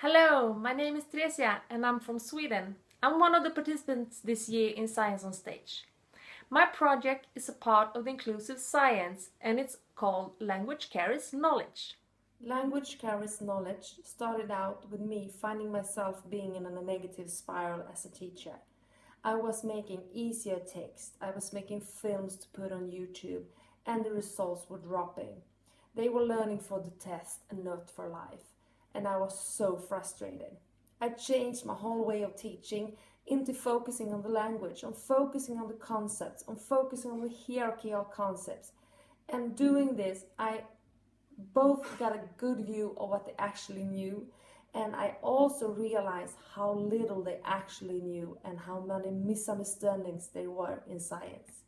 Hello, my name is Teresia and I'm from Sweden. I'm one of the participants this year in Science on Stage. My project is a part of the inclusive science and it's called Language Carries Knowledge. Language Carries Knowledge started out with me finding myself being in a negative spiral as a teacher. I was making easier text, I was making films to put on YouTube, and the results were dropping. They were learning for the test and not for life, and I was so frustrated. I changed my whole way of teaching into focusing on the language, on focusing on the concepts, on focusing on the hierarchy of concepts. And doing this, I both got a good view of what they actually knew, and I also realized how little they actually knew and how many misunderstandings there were in science.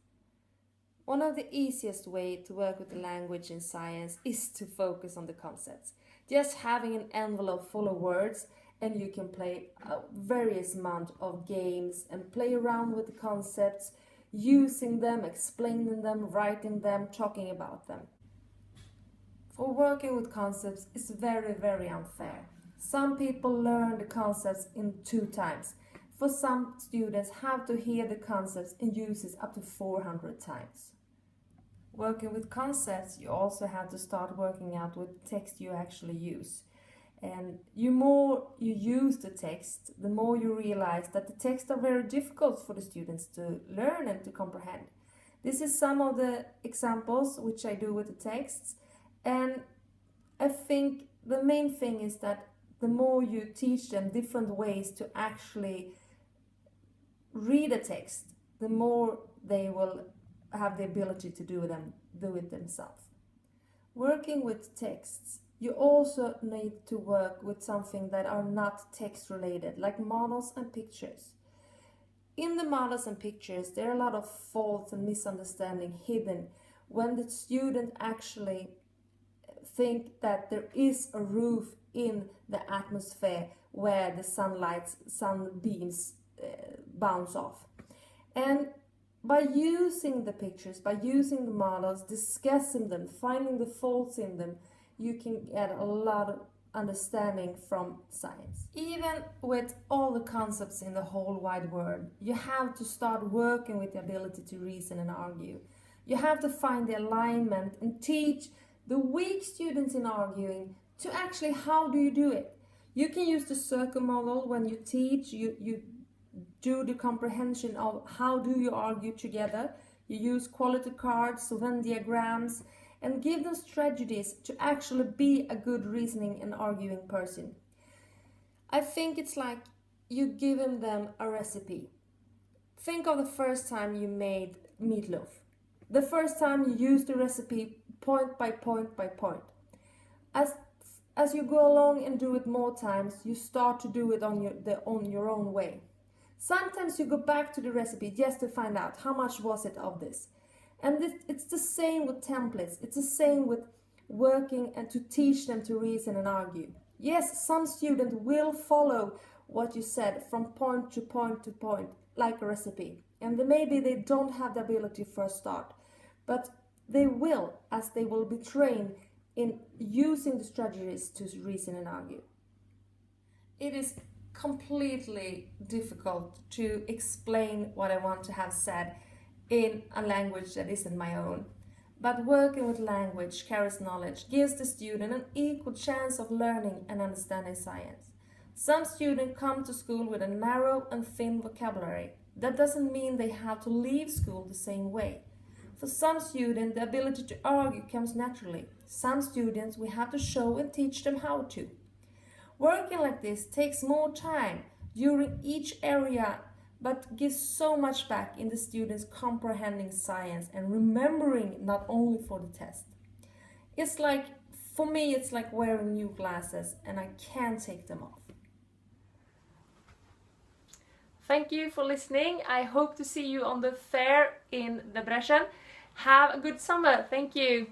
One of the easiest ways to work with the language in science is to focus on the concepts. Just having an envelope full of words and you can play various amount of games and play around with the concepts, using them, explaining them, writing them, talking about them. For working with concepts is very, very unfair. Some people learn the concepts in 2 times. For some students have to hear the concepts and use it up to 400 times. Working with concepts, you also have to start working out what text you actually use. And the more you use the text, the more you realize that the texts are very difficult for the students to learn and to comprehend. This is some of the examples which I do with the texts. And I think the main thing is that the more you teach them different ways to actually read a text, the more they will have the ability to do it themselves. Working with texts, you also need to work with something that are not text related, like models and pictures. In the models and pictures, there are a lot of faults and misunderstanding hidden when the student actually think that there is a roof in the atmosphere where the sunbeams bounce off. And by using the pictures, by using the models, discussing them, finding the faults in them, you can get a lot of understanding from science. Even with all the concepts in the whole wide world, you have to start working with the ability to reason and argue. You have to find the alignment and teach the weak students in arguing to actually how do you do it. You can use the circle model when you teach, you do the comprehension of how do you argue together. You use quality cards, Venn diagrams, and give them strategies to actually be a good reasoning and arguing person. I think it's like you giving them a recipe. Think of the first time you made meatloaf. The first time you used the recipe point by point by point. As you go along and do it more times, you start to do it on your own way. Sometimes you go back to the recipe just to find out how much was it of this. And it's the same with templates. It's the same with working and to teach them to reason and argue. Yes, some students will follow what you said from point to point to point, like a recipe. And maybe they don't have the ability for a start. But they will, as they will be trained in using the strategies to reason and argue. It is completely difficult to explain what I want to have said in a language that isn't my own. But working with language carries knowledge, gives the student an equal chance of learning and understanding science. Some students come to school with a narrow and thin vocabulary. That doesn't mean they have to leave school the same way. For some students, the ability to argue comes naturally. Some students, we have to show and teach them how to. Working like this takes more time during each area, but gives so much back in the students comprehending science and remembering not only for the test. It's like, for me, it's like wearing new glasses and I can't take them off. Thank you for listening. I hope to see you on the fair in Debrecen. Have a good summer. Thank you.